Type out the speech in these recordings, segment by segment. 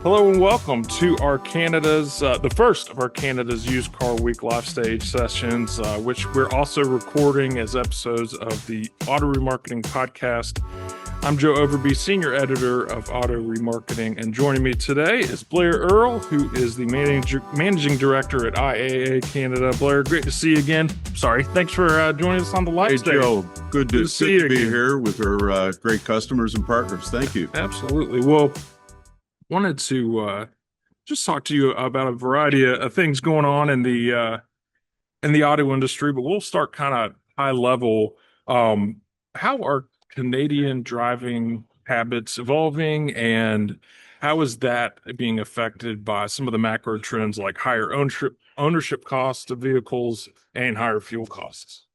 Hello and welcome to our Canada's, the first of our Canada's Used Car Week live stage sessions, which we're also recording as episodes of the Auto Remarketing podcast. I'm Joe Overby, Senior Editor of Auto Remarketing, and joining me today is Blair Earle, who is the Managing Director at IAA Canada. Blair, great to see you again. Sorry, thanks for joining us on the live stage. Hey, Joe, good to be here with our great customers and partners. Thank you. Absolutely. Well, wanted to just talk to you about a variety of things going on in the auto industry, but we'll start kind of high level. How are Canadian driving habits evolving, and how is that being affected by some of the macro trends like higher ownership costs of vehicles and higher fuel costs?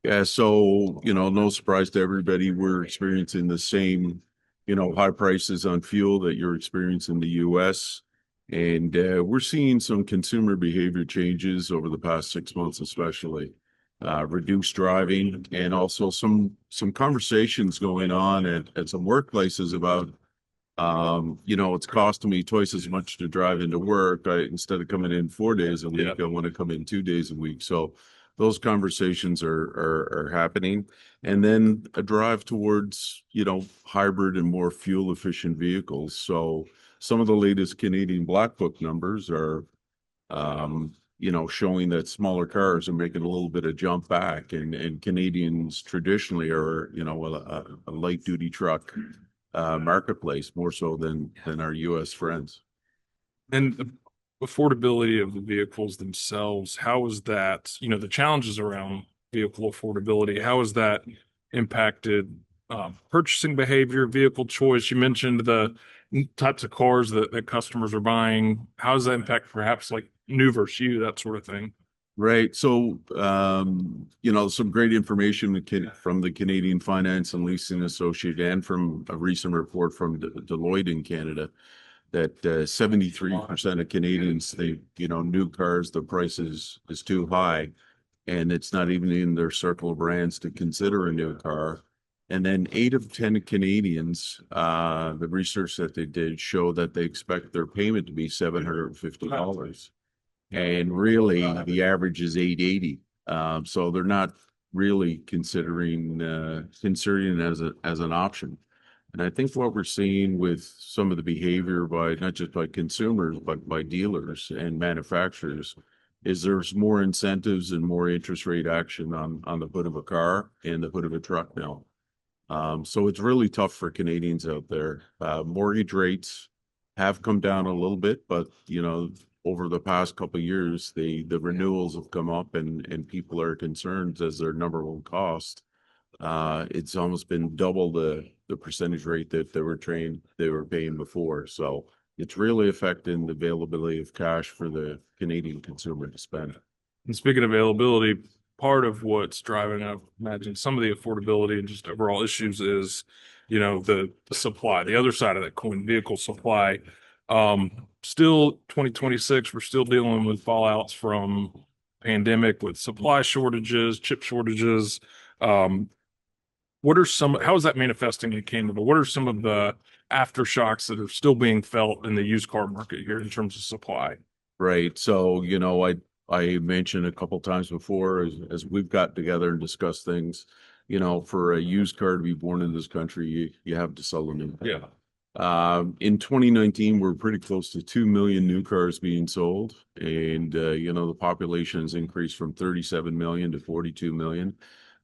Yeah, so, no surprise to everybody, we're experiencing the same, high prices on fuel that you're experiencing in the US. And we're seeing some consumer behavior changes over the past 6 months, especially reduced driving, and also some conversations going on at some workplaces about, it's costing me twice as much to drive into work. Instead of coming in 4 days a week, I want to come in 2 days a week. So those conversations are happening. And then a drive towards, hybrid and more fuel efficient vehicles. So some of the latest Canadian Black Book numbers are, showing that smaller cars are making a little bit of jump back, and Canadians traditionally are, a light duty truck marketplace more so than our US friends. And the affordability of the vehicles themselves, how is that, the challenges around vehicle affordability, how has that impacted purchasing behavior, vehicle choice? You mentioned the types of cars that customers are buying. How does that impact perhaps like new versus used, that sort of thing? Right. So, some great information from the Canadian Finance and Leasing Associate and from a recent report from Deloitte in Canada that 73% of Canadians think, new cars, the price is too high, and it's not even in their circle of brands to consider a new car. And then 8 of 10 Canadians, the research that they did show that they expect their payment to be $750. And really, the average is $880. So they're not really considering it as an option. And I think what we're seeing with some of the behavior by not just by consumers, but by dealers and manufacturers, is there's more incentives and more interest rate action on the hood of a car and the hood of a truck now. So it's really tough for Canadians out there. Mortgage rates have come down a little bit, but over the past couple of years, the renewals have come up, and people are concerned as their number one cost. It's almost been double the percentage rate that they were paying before. So it's really affecting the availability of cash for the Canadian consumer to spend. And speaking of availability, part of what's driving up, imagine some of the affordability and just overall issues is, the supply, the other side of that coin, vehicle supply. Still 2026, we're still dealing with fallouts from pandemic with supply shortages, chip shortages. How is that manifesting in Canada? What are some of the aftershocks that are still being felt in the used car market here in terms of supply? Right. So, I mentioned a couple times before as we've got together and discussed things, for a used car to be born in this country, you have to sell a new car. Yeah. In 2019, we're pretty close to 2 million new cars being sold. And, the population has increased from 37 million to 42 million.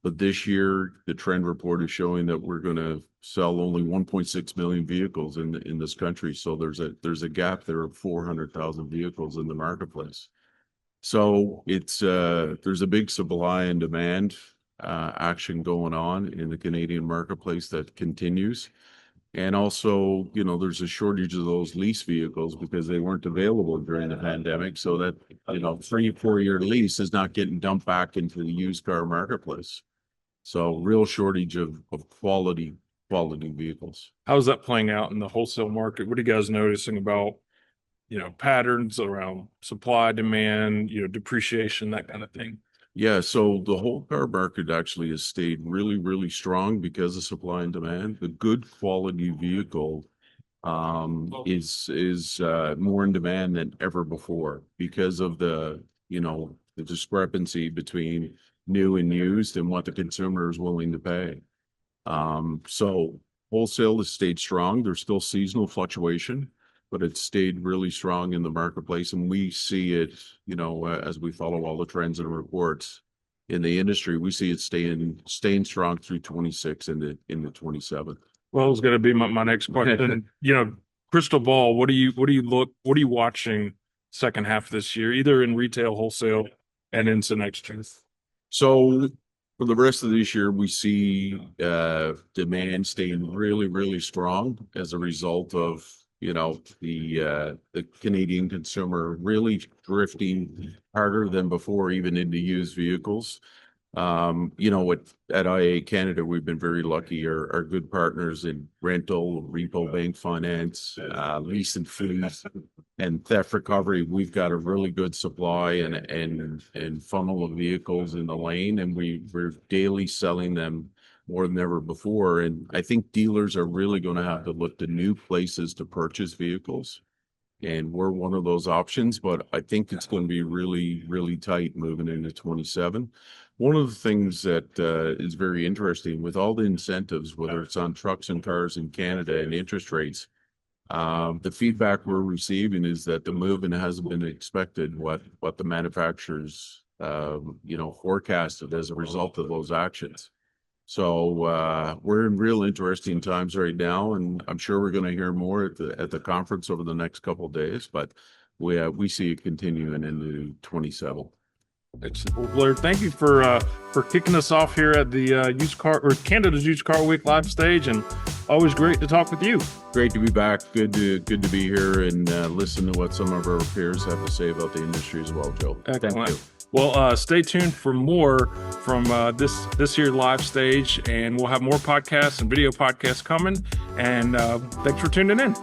But this year, the trend report is showing that we're going to sell only 1.6 million vehicles in this country. So there's a gap there of 400,000 vehicles in the marketplace. So there's a big supply and demand action going on in the Canadian marketplace that continues. And also, there's a shortage of those lease vehicles because they weren't available during the pandemic. So that, 3-4 year lease is not getting dumped back into the used car marketplace. So real shortage of quality vehicles. How's that playing out in the wholesale market? What are you guys noticing about, patterns around supply, demand, depreciation, that kind of thing? Yeah, so the whole car market actually has stayed really, really strong because of supply and demand. The good quality vehicle is more in demand than ever before because of the discrepancy between new and used and what the consumer is willing to pay. So wholesale has stayed strong. There's still seasonal fluctuation, but it's stayed really strong in the marketplace. And we see it, as we follow all the trends and reports in the industry, we see it staying strong through 26 into 27. Well, it's going to be my next question. Crystal ball, what are you watching second half of this year, either in retail, wholesale, and into next year? So for the rest of this year, we see demand staying really, really strong as a result of the Canadian consumer really drifting harder than before, even into used vehicles. At IAA Canada, we've been very lucky. Our good partners in rental, repo bank finance, lease and fleet, and theft recovery. We've got a really good supply and funnel of vehicles in the lane, and we're daily selling them more than ever before. And I think dealers are really going to have to look to new places to purchase vehicles. And we're one of those options, but I think it's going to be really, really tight moving into 27. One of the things that is very interesting with all the incentives, whether it's on trucks and cars in Canada and interest rates, the feedback we're receiving is that the movement hasn't been expected what the manufacturers forecasted as a result of those actions. So we're in real interesting times right now, and I'm sure we're going to hear more at the conference over the next couple of days. But we see it continuing into 27. Well, Blair, thank you for kicking us off here at the Canada's Used Car Week live stage, and always great to talk with you. Great to be back. Good to be here and listen to what some of our peers have to say about the industry as well, Joe. Excellent. Thank you. Well, stay tuned for more from this here live stage, and we'll have more podcasts and video podcasts coming. And thanks for tuning in.